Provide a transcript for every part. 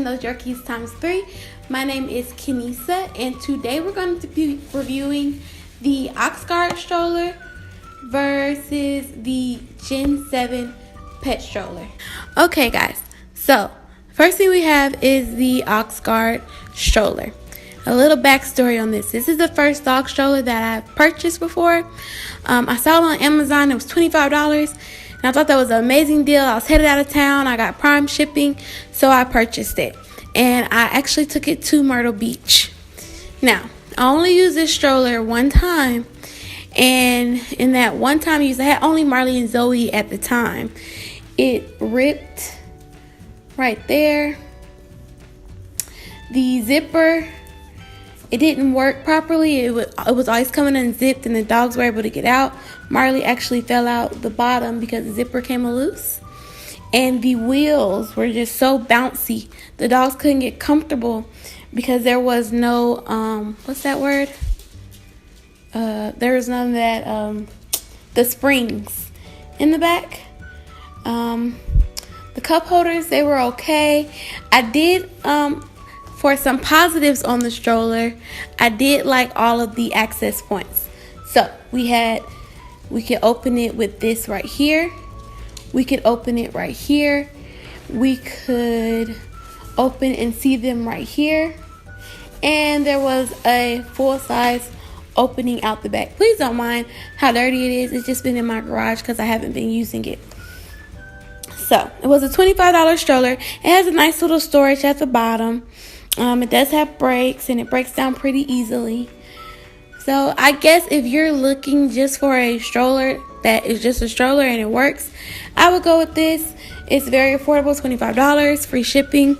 those jerkies times 3. My name is Kenisa, and today we're going to be reviewing the Oxgord stroller versus the Gen7Pet stroller. Okay guys, so first thing we have is the Oxgord stroller. A little backstory on this. This is the first dog stroller that I've purchased before. I saw it on Amazon. It was $25. And I thought that was an amazing deal. I was headed out of town. I got Prime shipping, so I purchased it. And I actually took it to Myrtle Beach. Now, I only used this stroller one time. And in that one time use, I had only Marley and Zoe at the time. It ripped right there. The zipper, it didn't work properly. It was always coming unzipped and the dogs were able to get out. Marley actually fell out the bottom because the zipper came loose. And the wheels were just so bouncy. The dogs couldn't get comfortable because there was no, what's that word? There was none of that, the springs in the back. The cup holders, they were okay. I did, for some positives on the stroller, I did like all of the access points. So we could open it with this right here. We could open it right here. We could open and see them right here. And there was a full-size opening out the back. Please don't mind how dirty it is. It's just been in my garage because I haven't been using it. So it was a $25 stroller. It has a nice little storage at the bottom. It does have brakes and it breaks down pretty easily. So I guess if you're looking just for a stroller that is just a stroller and it works, I would go with this. It's very affordable, $25, free shipping.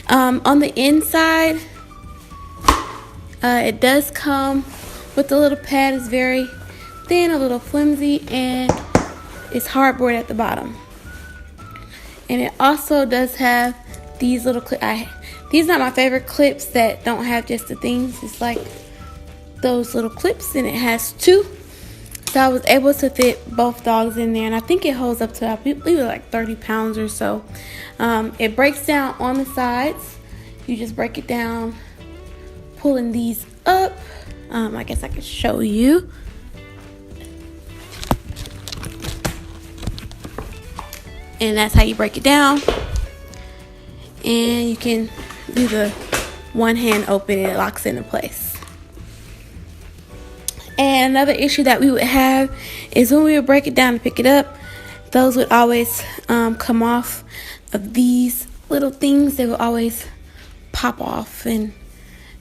On the inside, it does come with a little pad. It's very thin, a little flimsy, and it's hardboard at the bottom. And it also does have these little clips. These are not my favorite clips that don't have just the things. It's like those little clips, and it has two. So I was able to fit both dogs in there, and I think it holds up to, I believe, like 30 pounds or so. It breaks down on the sides. You just break it down, pulling these up. I guess I could show you. And that's how you break it down. And you can do the one hand open and it locks into place. And another issue that we would have is when we would break it down and pick it up, those would always come off of these little things. They would always pop off, and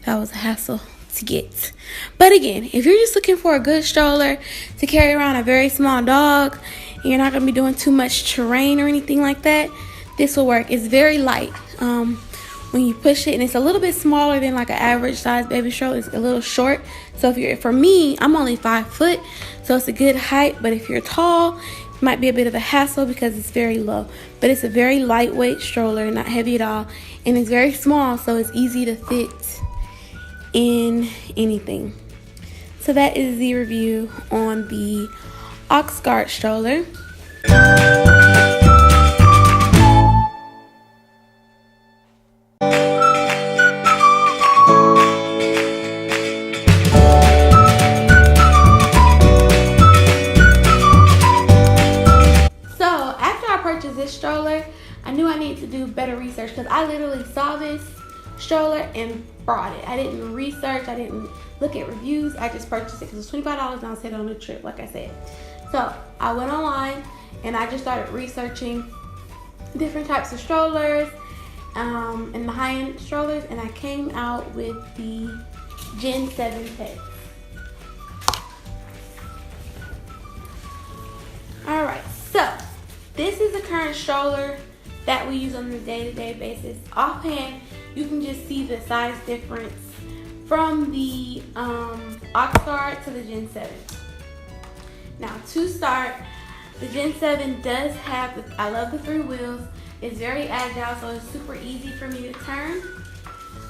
that was a hassle to get. But again, if you're just looking for a good stroller to carry around a very small dog, and you're not going to be doing too much terrain or anything like that, this will work. It's very light when you push it, and it's a little bit smaller than like an average size baby stroller. It's a little short. So for me, I'm only 5 foot, so it's a good height. But if you're tall, it might be a bit of a hassle because it's very low. But it's a very lightweight stroller, not heavy at all, and it's very small, so it's easy to fit in anything. So that is the review on the Oxgord stroller. This stroller, I knew I needed to do better research because I literally saw this stroller and brought it. I didn't research, I didn't look at reviews, I just purchased it because it was $25 and I was headed on a trip, like I said. So I went online and I just started researching different types of strollers and the high-end strollers, and I came out with the Gen7Pet. Alright, so this is the current stroller that we use on a day-to-day basis. Offhand, you can just see the size difference from the Oxgord to the Gen7. Now, to start, the Gen7 does have, I love the 3 wheels. It's very agile, so it's super easy for me to turn.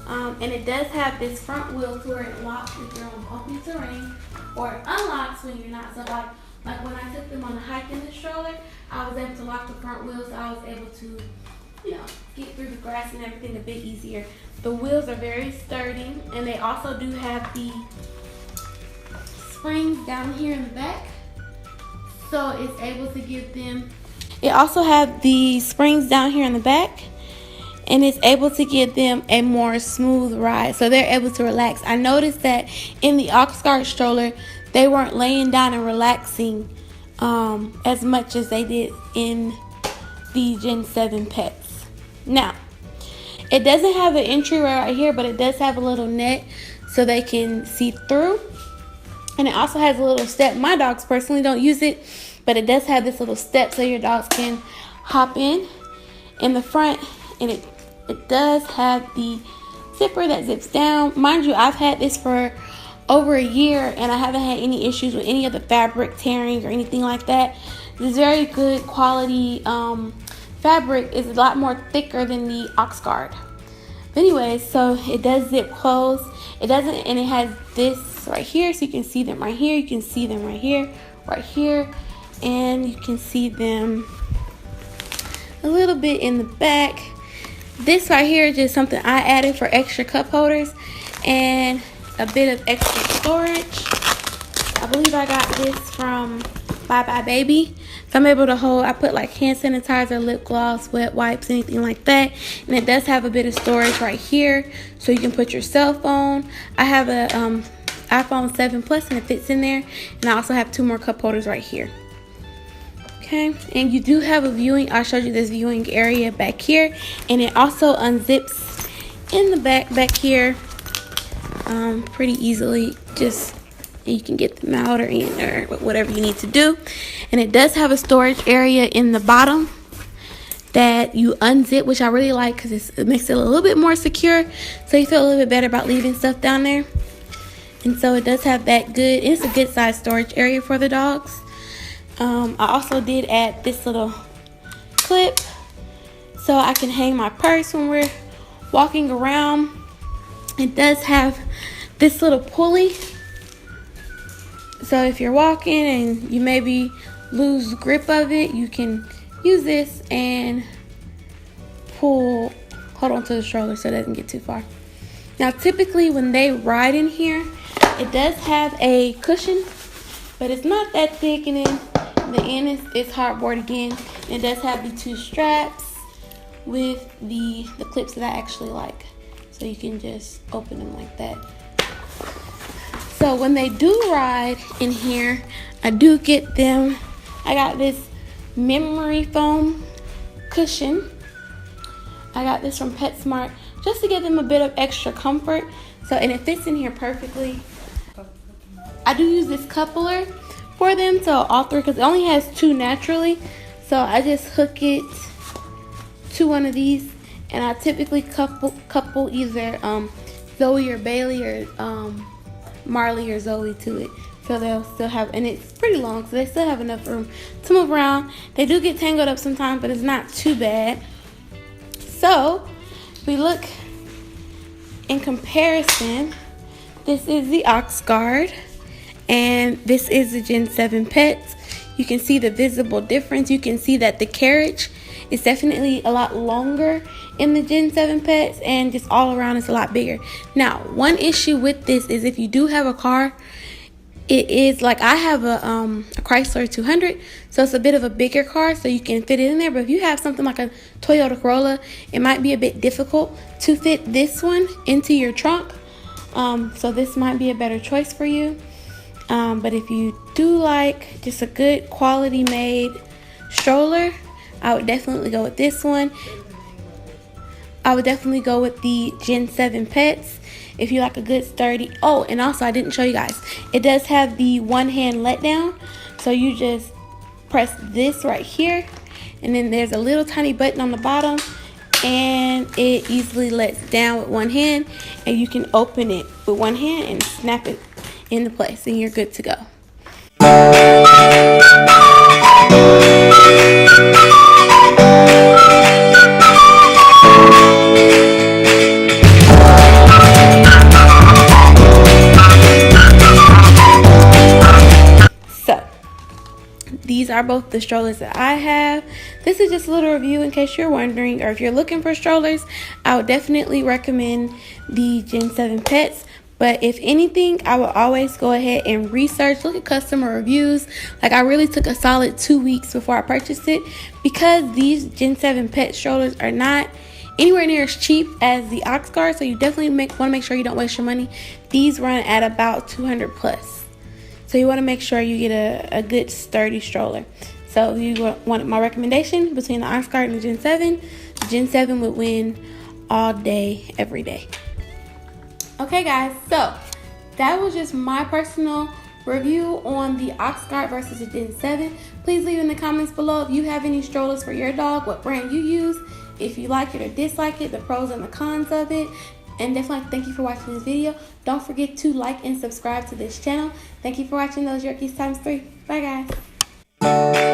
And it does have this front wheel to where it locks if you're on bumpy terrain, or it unlocks when you're not. So like when I took them on a hike in the stroller, I was able to lock the front wheels, so I was able to you know, get through the grass and everything a bit easier. The wheels are very sturdy, and they also do have the springs down here in the back, so it's able to give them. It also have the springs down here in the back, and it's able to give them a more smooth ride, so they're able to relax. I noticed that in the Oxgord stroller, they weren't laying down and relaxing as much as they did in the Gen7Pets. Now, it doesn't have an entryway right here, but it does have a little net so they can see through. And it also has a little step. My dogs personally don't use it, but it does have this little step so your dogs can hop in the front. And it does have the zipper that zips down. Mind you, I've had this for over a year, and I haven't had any issues with any of the fabric tearing or anything like that. It's very good quality fabric. Is a lot more thicker than the Oxgord. But anyways, so it does zip close. It doesn't, and it has this right here, so you can see them right here. You can see them right here, and you can see them a little bit in the back. This right here is just something I added for extra cup holders and a bit of extra storage. I believe I got this from Bye Bye Baby. So I'm able to hold, I put like hand sanitizer, lip gloss, wet wipes, anything like that. And it does have a bit of storage right here, so you can put your cell phone. I have a iPhone 7 Plus, and it fits in there. And I also have 2 more cup holders right here. Okay, and you do have a viewing. I showed you this viewing area back here, and it also unzips in the back here pretty easily. Just you can get them out or in or whatever you need to do. And it does have a storage area in the bottom that you unzip, which I really like because it makes it a little bit more secure, so you feel a little bit better about leaving stuff down there. And so it does have that good, it's a good size storage area for the dogs. I also did add this little clip so I can hang my purse when we're walking around. It does have this little pulley, so if you're walking and you maybe lose grip of it, you can use this and hold on to the stroller so it doesn't get too far. Now typically when they ride in here, it does have a cushion, but it's not that thick, and then the end is hardboard again. It does have the 2 straps with the clips that I actually like, so you can just open them like that. So when they do ride in here, I do get them, I got this memory foam cushion. I got this from PetSmart just to give them a bit of extra comfort. So, and it fits in here perfectly. I do use this coupler for them, so all 3, because it only has 2 naturally, so I just hook it to one of these, and I typically couple either Zoe or Bailey or Marley or Zoe to it, so they'll still have, and it's pretty long, so they still have enough room to move around. They do get tangled up sometimes, but it's not too bad. So if we look in comparison, this is the Oxgord and this is the Gen7Pet. You can see the visible difference. You can see that the carriage is definitely a lot longer in the Gen7Pets, and just all around it's a lot bigger. Now, one issue with this is if you do have a car, it is like I have a Chrysler 200, so it's a bit of a bigger car, so you can fit it in there. But if you have something like a Toyota Corolla, it might be a bit difficult to fit this one into your trunk. So this might be a better choice for you. But if you do like just a good quality made stroller, I would definitely go with this one. I would definitely go with the Gen7Pets if you like a good sturdy. Oh, and also I didn't show you guys, it does have the one hand let down, so you just press this right here, and then there's a little tiny button on the bottom, and it easily lets down with one hand, and you can open it with one hand and snap it into place, and you're good to go. These are both the strollers that I have. this is just a little review in case you're wondering, or if you're looking for strollers, I would definitely recommend the Gen7Pets. But if anything, I would always go ahead and research, look at customer reviews. Like, I really took a solid 2 weeks before I purchased it, because these Gen7Pet strollers are not anywhere near as cheap as the Oxgord. So you definitely want to make sure you don't waste your money. These run at about 200 plus. So you want to make sure you get a good sturdy stroller. So if you want my recommendation between the Oxgord and the Gen7, the Gen7 would win all day, every day. Okay guys, so that was just my personal review on the Oxgord versus the Gen7. Please leave in the comments below if you have any strollers for your dog, what brand you use, if you like it or dislike it, the pros and the cons of it. And definitely thank you for watching this video. Don't forget to like and subscribe to this channel. Thank you for watching those Yorkies ×3. Bye guys.